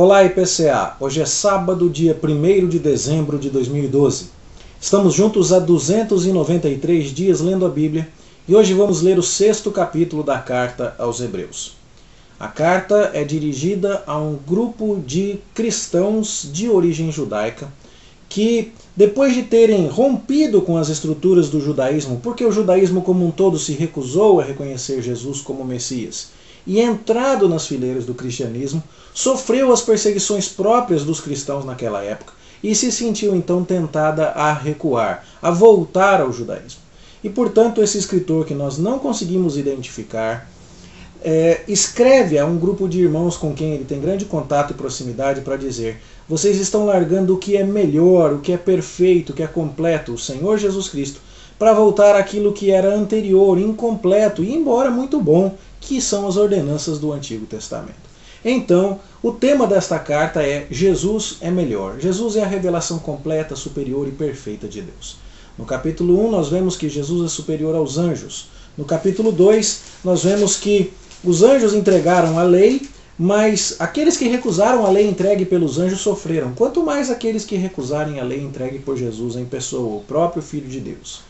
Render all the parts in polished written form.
Olá IPCA, hoje é sábado, dia 1º de dezembro de 2012. Estamos juntos há 293 dias lendo a Bíblia e hoje vamos ler o 6º capítulo da carta aos Hebreus. A carta é dirigida a um grupo de cristãos de origem judaica que, depois de terem rompido com as estruturas do judaísmo, porque o judaísmo como um todo se recusou a reconhecer Jesus como Messias, e entrado nas fileiras do cristianismo, sofreu as perseguições próprias dos cristãos naquela época e se sentiu então tentada a recuar, a voltar ao judaísmo. E portanto esse escritor, que nós não conseguimos identificar, escreve a um grupo de irmãos com quem ele tem grande contato e proximidade para dizer: vocês estão largando o que é melhor, o que é perfeito, o que é completo, o Senhor Jesus Cristo, para voltar àquilo que era anterior, incompleto e embora muito bom, que são as ordenanças do Antigo Testamento. Então, o tema desta carta é: Jesus é melhor. Jesus é a revelação completa, superior e perfeita de Deus. No capítulo 1 nós vemos que Jesus é superior aos anjos. No capítulo 2 nós vemos que os anjos entregaram a lei, mas aqueles que recusaram a lei entregue pelos anjos sofreram. Quanto mais aqueles que recusarem a lei entregue por Jesus em pessoa, o próprio Filho de Deus.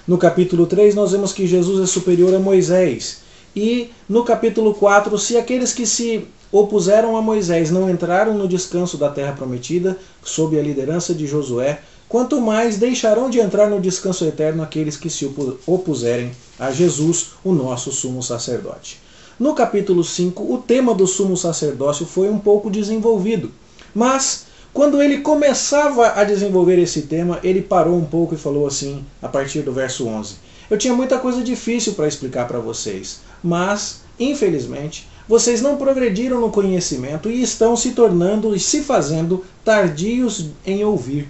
No capítulo 3 nós vemos que Jesus é superior a Moisés. E no capítulo 4, se aqueles que se opuseram a Moisés não entraram no descanso da terra prometida, sob a liderança de Josué, quanto mais deixarão de entrar no descanso eterno aqueles que se opuserem a Jesus, o nosso sumo sacerdote. No capítulo 5, o tema do sumo sacerdócio foi um pouco desenvolvido, mas quando ele começava a desenvolver esse tema, ele parou um pouco e falou assim, a partir do verso 11: eu tinha muita coisa difícil para explicar para vocês, mas, infelizmente, vocês não progrediram no conhecimento e estão se tornando e se fazendo tardios em ouvir.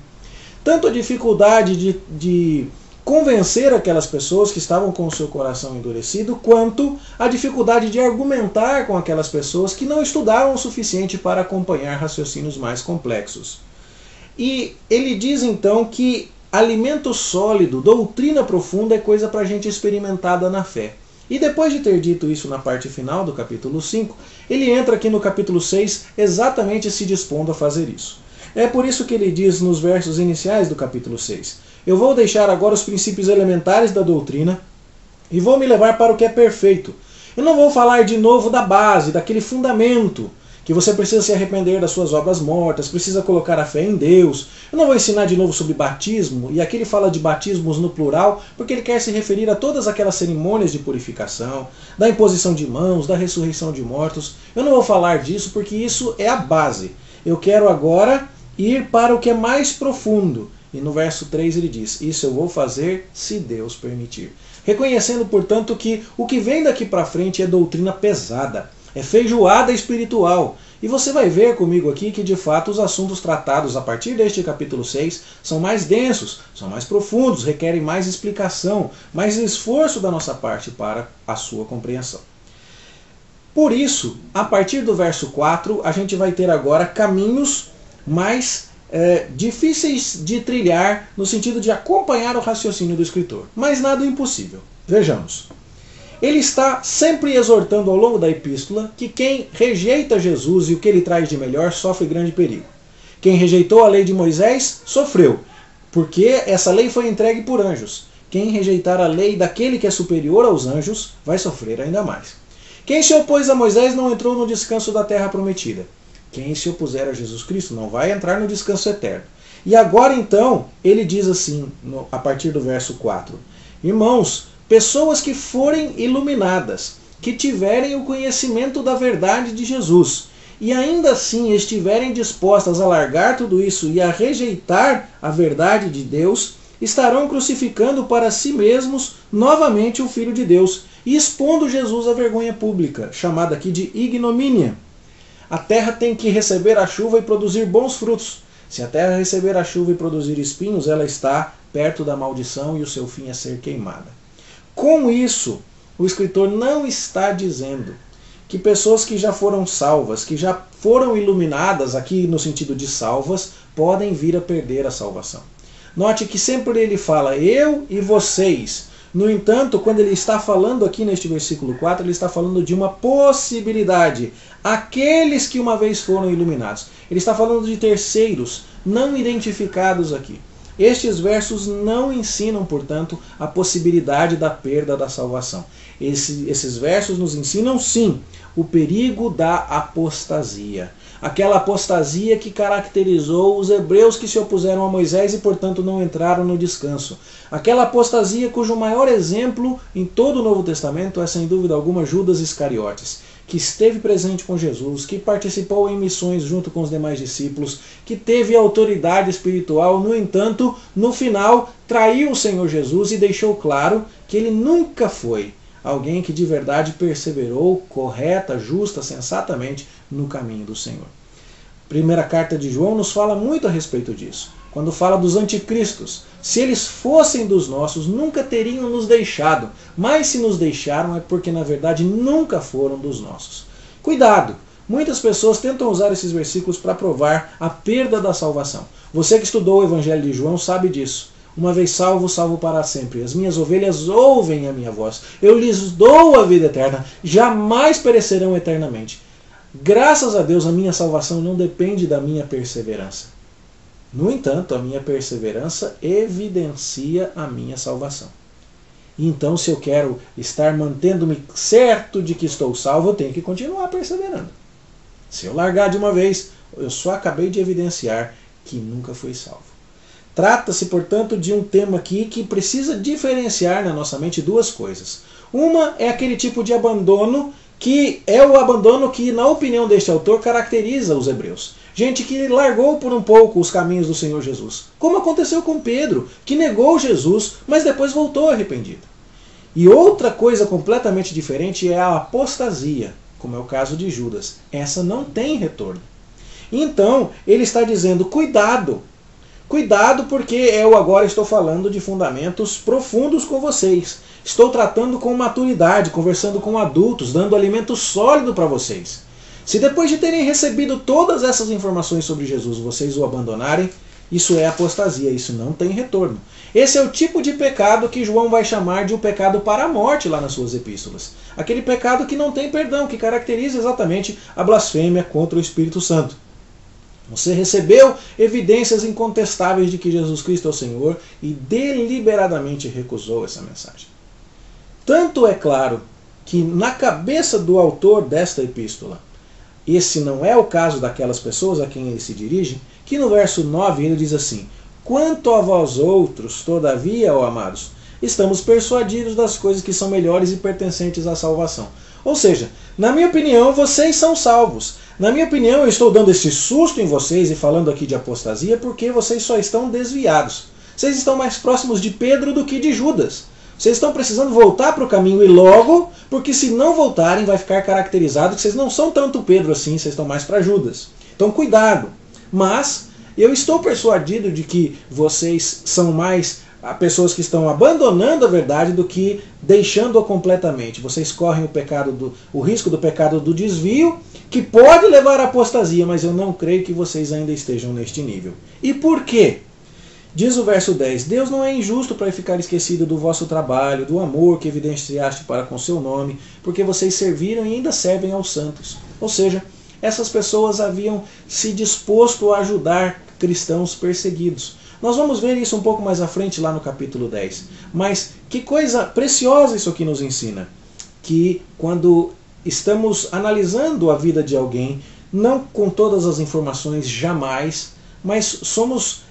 Tanto a dificuldade de convencer aquelas pessoas que estavam com o seu coração endurecido, quanto a dificuldade de argumentar com aquelas pessoas que não estudaram o suficiente para acompanhar raciocínios mais complexos. E ele diz então que alimento sólido, doutrina profunda é coisa para a gente experimentada na fé. E depois de ter dito isso na parte final do capítulo 5, ele entra aqui no capítulo 6 exatamente se dispondo a fazer isso. É por isso que ele diz nos versos iniciais do capítulo 6: eu vou deixar agora os princípios elementares da doutrina e vou me levar para o que é perfeito. Eu não vou falar de novo da base, daquele fundamento, que você precisa se arrepender das suas obras mortas, precisa colocar a fé em Deus. Eu não vou ensinar de novo sobre batismo, e aqui ele fala de batismos no plural, porque ele quer se referir a todas aquelas cerimônias de purificação, da imposição de mãos, da ressurreição de mortos. Eu não vou falar disso porque isso é a base. Eu quero agora ir para o que é mais profundo. E no verso 3 ele diz: isso eu vou fazer se Deus permitir. Reconhecendo, portanto, que o que vem daqui para frente é doutrina pesada, é feijoada espiritual. E você vai ver comigo aqui que de fato os assuntos tratados a partir deste capítulo 6 são mais densos, são mais profundos, requerem mais explicação, mais esforço da nossa parte para a sua compreensão. Por isso, a partir do verso 4, a gente vai ter agora caminhos mais difíceis de trilhar no sentido de acompanhar o raciocínio do escritor. Mas nada impossível. Vejamos. Ele está sempre exortando ao longo da epístola que quem rejeita Jesus e o que ele traz de melhor sofre grande perigo. Quem rejeitou a lei de Moisés sofreu, porque essa lei foi entregue por anjos. Quem rejeitar a lei daquele que é superior aos anjos vai sofrer ainda mais. Quem se opôs a Moisés não entrou no descanso da terra prometida. Quem se opuser a Jesus Cristo não vai entrar no descanso eterno. E agora então, ele diz assim, a partir do verso 4: irmãos, pessoas que forem iluminadas, que tiverem o conhecimento da verdade de Jesus, e ainda assim estiverem dispostas a largar tudo isso e a rejeitar a verdade de Deus, estarão crucificando para si mesmos novamente o Filho de Deus, e expondo Jesus à vergonha pública, chamada aqui de ignomínia. A terra tem que receber a chuva e produzir bons frutos. Se a terra receber a chuva e produzir espinhos, ela está perto da maldição e o seu fim é ser queimada. Com isso, o escritor não está dizendo que pessoas que já foram salvas, que já foram iluminadas, aqui no sentido de salvas, podem vir a perder a salvação. Note que sempre ele fala eu e vocês, No entanto, quando ele está falando aqui neste versículo 4, ele está falando de uma possibilidade. Aqueles que uma vez foram iluminados. Ele está falando de terceiros, não identificados aqui. Estes versos não ensinam, portanto, a possibilidade da perda da salvação. Esses versos nos ensinam, sim, o perigo da apostasia. Aquela apostasia que caracterizou os hebreus que se opuseram a Moisés e, portanto, não entraram no descanso. Aquela apostasia cujo maior exemplo em todo o Novo Testamento é, sem dúvida alguma, Judas Iscariotes, que esteve presente com Jesus, que participou em missões junto com os demais discípulos, que teve autoridade espiritual, no entanto, no final, traiu o Senhor Jesus e deixou claro que ele nunca foi alguém que de verdade perseverou correta, justa, sensatamente no caminho do Senhor. Primeira carta de João nos fala muito a respeito disso. Quando fala dos anticristos, se eles fossem dos nossos, nunca teriam nos deixado. Mas se nos deixaram é porque na verdade nunca foram dos nossos. Cuidado! Muitas pessoas tentam usar esses versículos para provar a perda da salvação. Você que estudou o Evangelho de João sabe disso. Uma vez salvo, salvo para sempre. As minhas ovelhas ouvem a minha voz. Eu lhes dou a vida eterna. Jamais perecerão eternamente. Graças a Deus, a minha salvação não depende da minha perseverança. No entanto, a minha perseverança evidencia a minha salvação. Então, se eu quero estar mantendo-me certo de que estou salvo, eu tenho que continuar perseverando. Se eu largar de uma vez, eu só acabei de evidenciar que nunca fui salvo. Trata-se, portanto, de um tema aqui que precisa diferenciar na nossa mente duas coisas. Uma é aquele tipo de abandono que é o abandono que, na opinião deste autor, caracteriza os hebreus. Gente que largou por um pouco os caminhos do Senhor Jesus. Como aconteceu com Pedro, que negou Jesus, mas depois voltou arrependido. E outra coisa completamente diferente é a apostasia, como é o caso de Judas. Essa não tem retorno. Então, ele está dizendo, cuidado. Cuidado porque eu agora estou falando de fundamentos profundos com vocês. Estou tratando com maturidade, conversando com adultos, dando alimento sólido para vocês. Se depois de terem recebido todas essas informações sobre Jesus, vocês o abandonarem, isso é apostasia, isso não tem retorno. Esse é o tipo de pecado que João vai chamar de o pecado para a morte lá nas suas epístolas. Aquele pecado que não tem perdão, que caracteriza exatamente a blasfêmia contra o Espírito Santo. Você recebeu evidências incontestáveis de que Jesus Cristo é o Senhor e deliberadamente recusou essa mensagem. Tanto é claro que na cabeça do autor desta epístola, esse não é o caso daquelas pessoas a quem ele se dirige, que no verso 9 ele diz assim, quanto a vós outros, todavia, ó amados, estamos persuadidos das coisas que são melhores e pertencentes à salvação. Ou seja, na minha opinião, vocês são salvos. Na minha opinião, eu estou dando esse susto em vocês e falando aqui de apostasia porque vocês só estão desviados. Vocês estão mais próximos de Pedro do que de Judas. Vocês estão precisando voltar para o caminho e logo, porque se não voltarem vai ficar caracterizado que vocês não são tanto Pedro assim, vocês estão mais para Judas. Então cuidado. Mas eu estou persuadido de que vocês são mais pessoas que estão abandonando a verdade do que deixando-a completamente. Vocês correm o risco do pecado do desvio, que pode levar à apostasia, mas eu não creio que vocês ainda estejam neste nível. E por quê? Diz o verso 10, Deus não é injusto para ficar esquecido do vosso trabalho, do amor que evidenciaste para com seu nome, porque vocês serviram e ainda servem aos santos. Ou seja, essas pessoas haviam se disposto a ajudar cristãos perseguidos. Nós vamos ver isso um pouco mais à frente lá no capítulo 10. Mas que coisa preciosa isso aqui nos ensina. Que quando estamos analisando a vida de alguém, não com todas as informações jamais, mas somos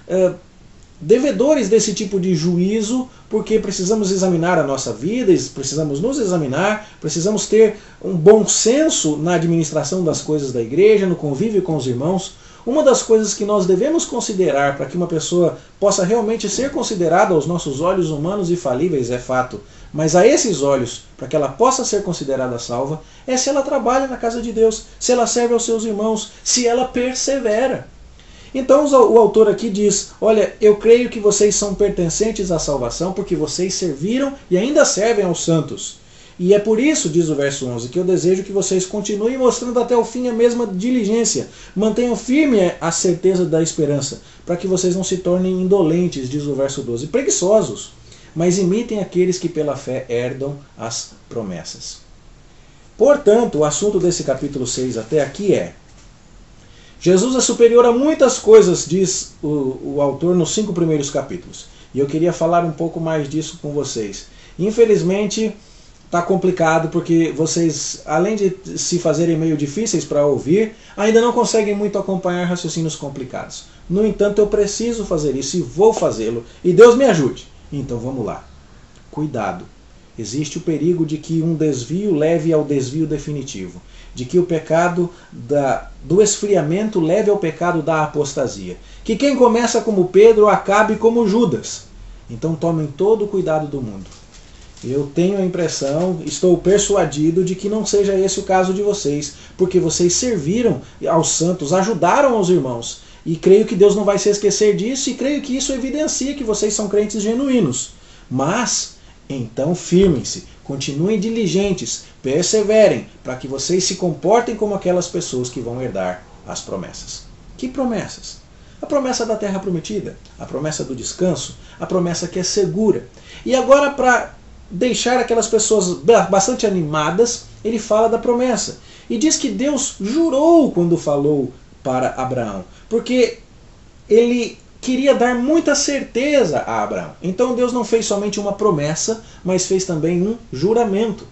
devedores desse tipo de juízo, porque precisamos examinar a nossa vida, precisamos nos examinar, precisamos ter um bom senso na administração das coisas da igreja, no convívio com os irmãos. Uma das coisas que nós devemos considerar para que uma pessoa possa realmente ser considerada aos nossos olhos humanos e falíveis, é fato, mas a esses olhos, para que ela possa ser considerada salva, é se ela trabalha na casa de Deus, se ela serve aos seus irmãos, se ela persevera. Então o autor aqui diz, olha, eu creio que vocês são pertencentes à salvação porque vocês serviram e ainda servem aos santos. E é por isso, diz o verso 11, que eu desejo que vocês continuem mostrando até o fim a mesma diligência. Mantenham firme a certeza da esperança, para que vocês não se tornem indolentes, diz o verso 12, preguiçosos. mas imitem aqueles que pela fé herdam as promessas. Portanto, o assunto desse capítulo 6 até aqui é: Jesus é superior a muitas coisas, diz o autor nos 5 primeiros capítulos. E eu queria falar um pouco mais disso com vocês. Infelizmente, está complicado porque vocês, além de se fazerem meio difíceis para ouvir, ainda não conseguem muito acompanhar raciocínios complicados. No entanto, eu preciso fazer isso e vou fazê-lo. E Deus me ajude. Então vamos lá. Cuidado. Existe o perigo de que um desvio leve ao desvio definitivo. De que o pecado do esfriamento leve ao pecado da apostasia. Que quem começa como Pedro acabe como Judas. Então tomem todo o cuidado do mundo. Eu tenho a impressão, estou persuadido de que não seja esse o caso de vocês, porque vocês serviram aos santos, ajudaram aos irmãos. E creio que Deus não vai se esquecer disso, e creio que isso evidencia que vocês são crentes genuínos. Mas, então firmem-se, continuem diligentes, perseverem, para que vocês se comportem como aquelas pessoas que vão herdar as promessas. Que promessas? A promessa da terra prometida, a promessa do descanso, a promessa que é segura. E agora, para deixar aquelas pessoas bastante animadas, ele fala da promessa. E diz que Deus jurou quando falou para Abraão, porque ele queria dar muita certeza a Abraão. Então Deus não fez somente uma promessa, mas fez também um juramento.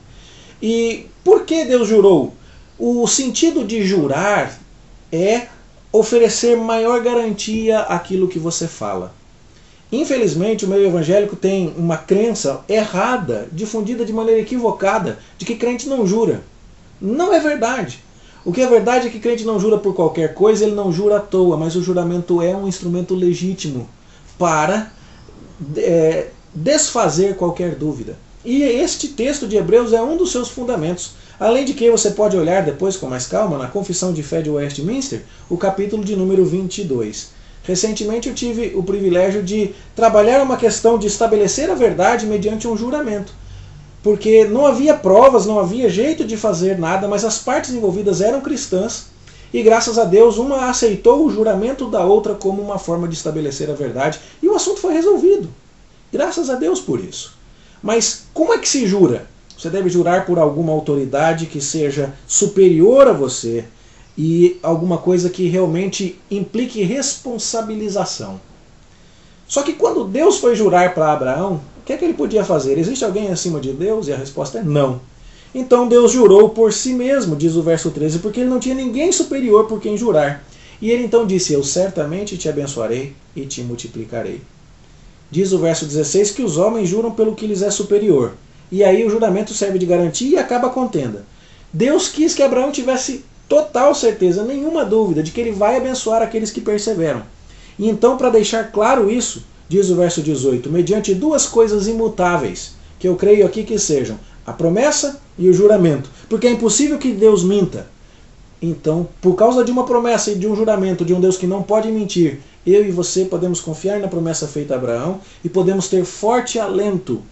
E por que Deus jurou? O sentido de jurar é oferecer maior garantia àquilo que você fala. Infelizmente, o meio evangélico tem uma crença errada, difundida de maneira equivocada, de que crente não jura. Não é verdade. O que é verdade é que crente não jura por qualquer coisa, ele não jura à toa, mas o juramento é um instrumento legítimo para desfazer qualquer dúvida. E este texto de Hebreus é um dos seus fundamentos. Além de que você pode olhar depois com mais calma na Confissão de Fé de Westminster, o capítulo de número 22. Recentemente eu tive o privilégio de trabalhar uma questão de estabelecer a verdade mediante um juramento. Porque não havia provas, não havia jeito de fazer nada, mas as partes envolvidas eram cristãs e graças a Deus uma aceitou o juramento da outra como uma forma de estabelecer a verdade e o assunto foi resolvido. Graças a Deus por isso. Mas como é que se jura? Você deve jurar por alguma autoridade que seja superior a você, e alguma coisa que realmente implique responsabilização. Só que quando Deus foi jurar para Abraão, o que é que ele podia fazer? Existe alguém acima de Deus? E a resposta é não. Então Deus jurou por si mesmo, diz o verso 13, porque ele não tinha ninguém superior por quem jurar. E ele então disse: eu certamente te abençoarei e te multiplicarei. Diz o verso 16 que os homens juram pelo que lhes é superior. E aí o juramento serve de garantia e acaba a contenda. Deus quis que Abraão tivesse total certeza, nenhuma dúvida, de que ele vai abençoar aqueles que perseveram. E então, para deixar claro isso, diz o verso 18, mediante duas coisas imutáveis, que eu creio aqui que sejam a promessa e o juramento, porque é impossível que Deus minta. Então, por causa de uma promessa e de um juramento de um Deus que não pode mentir, eu e você podemos confiar na promessa feita a Abraão e podemos ter forte alento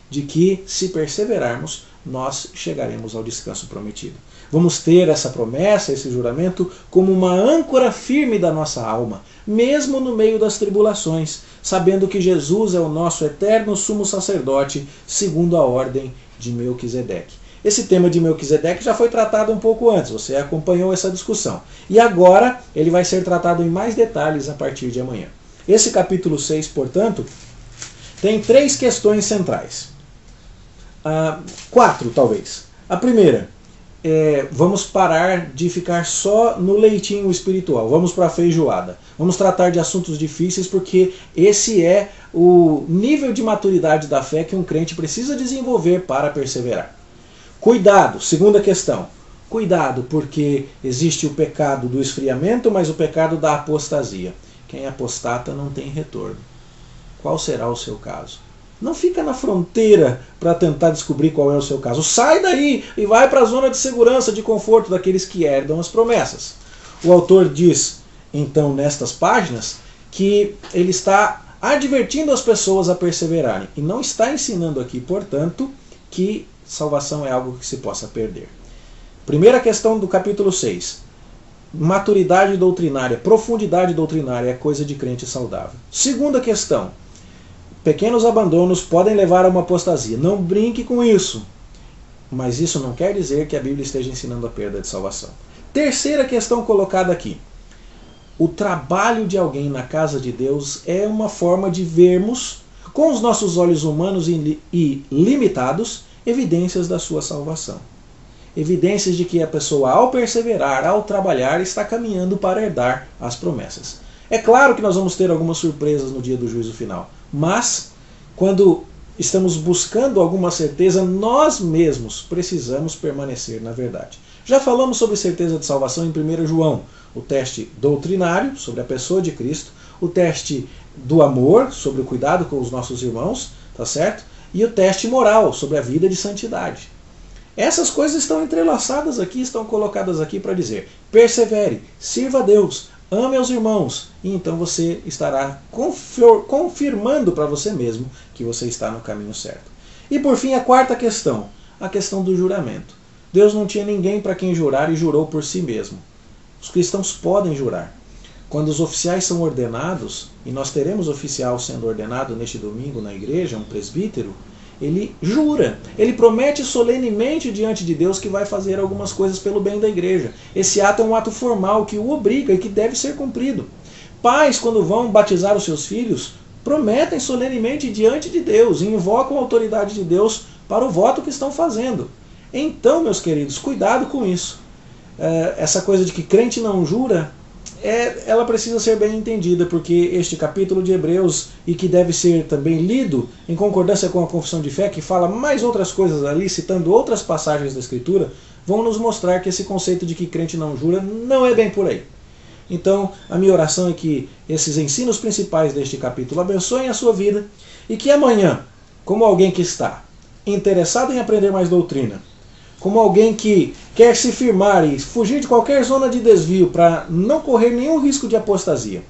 de que, se perseverarmos, nós chegaremos ao descanso prometido. Vamos ter essa promessa, esse juramento, como uma âncora firme da nossa alma, mesmo no meio das tribulações, sabendo que Jesus é o nosso eterno sumo sacerdote, segundo a ordem de Melquisedeque. Esse tema de Melquisedeque já foi tratado um pouco antes, você acompanhou essa discussão. E agora ele vai ser tratado em mais detalhes a partir de amanhã. Esse capítulo 6, portanto, tem 3 questões centrais. 4, talvez. A primeira, vamos parar de ficar só no leitinho espiritual, vamos para a feijoada. Vamos tratar de assuntos difíceis porque esse é o nível de maturidade da fé que um crente precisa desenvolver para perseverar. Cuidado, segunda questão. Cuidado, porque existe o pecado do esfriamento, mas o pecado da apostasia. Quem apostata não tem retorno. Qual será o seu caso? Não fica na fronteira para tentar descobrir qual é o seu caso. Sai daí e vai para a zona de segurança, de conforto daqueles que herdam as promessas. O autor diz, então, nestas páginas, que ele está advertindo as pessoas a perseverarem. E não está ensinando aqui, portanto, que salvação é algo que se possa perder. Primeira questão do capítulo 6. Maturidade doutrinária, profundidade doutrinária é coisa de crente saudável. Segunda questão. pequenos abandonos podem levar a uma apostasia. Não brinque com isso. Mas isso não quer dizer que a Bíblia esteja ensinando a perda de salvação. Terceira questão colocada aqui. O trabalho de alguém na casa de Deus é uma forma de vermos, com os nossos olhos humanos e limitados, evidências da sua salvação. Evidências de que a pessoa, ao perseverar, ao trabalhar, está caminhando para herdar as promessas. É claro que nós vamos ter algumas surpresas no dia do juízo final, mas quando estamos buscando alguma certeza, nós mesmos precisamos permanecer na verdade. Já falamos sobre certeza de salvação em 1 João, o teste doutrinário sobre a pessoa de Cristo, o teste do amor sobre o cuidado com os nossos irmãos, tá certo? E o teste moral sobre a vida de santidade. Essas coisas estão entrelaçadas aqui, estão colocadas aqui para dizer: persevere, sirva a Deus, ame aos irmãos, e então você estará confirmando para você mesmo que você está no caminho certo. E por fim, a quarta questão, a questão do juramento. Deus não tinha ninguém para quem jurar e jurou por si mesmo. Os cristãos podem jurar. Quando os oficiais são ordenados, e nós teremos oficial sendo ordenado neste domingo na igreja, um presbítero, ele jura, ele promete solenemente diante de Deus que vai fazer algumas coisas pelo bem da igreja. Esse ato é um ato formal que o obriga e que deve ser cumprido. Pais, quando vão batizar os seus filhos, prometem solenemente diante de Deus e invocam a autoridade de Deus para o voto que estão fazendo. Então, meus queridos, cuidado com isso. Essa coisa de que crente não jura, ela precisa ser bem entendida, porque este capítulo de Hebreus, e que deve ser também lido em concordância com a confissão de fé, que fala mais outras coisas ali, citando outras passagens da Escritura, vão nos mostrar que esse conceito de que crente não jura não é bem por aí. Então, a minha oração é que esses ensinos principais deste capítulo abençoem a sua vida, e que amanhã, como alguém que está interessado em aprender mais doutrina, como alguém que quer se firmar e fugir de qualquer zona de desvio para não correr nenhum risco de apostasia,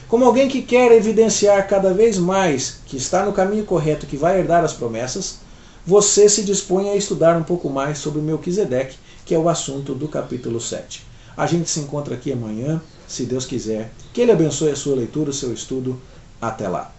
como alguém que quer evidenciar cada vez mais que está no caminho correto, que vai herdar as promessas, você se dispõe a estudar um pouco mais sobre Melquisedeque, que é o assunto do capítulo 7. A gente se encontra aqui amanhã, se Deus quiser. Que Ele abençoe a sua leitura, o seu estudo. Até lá.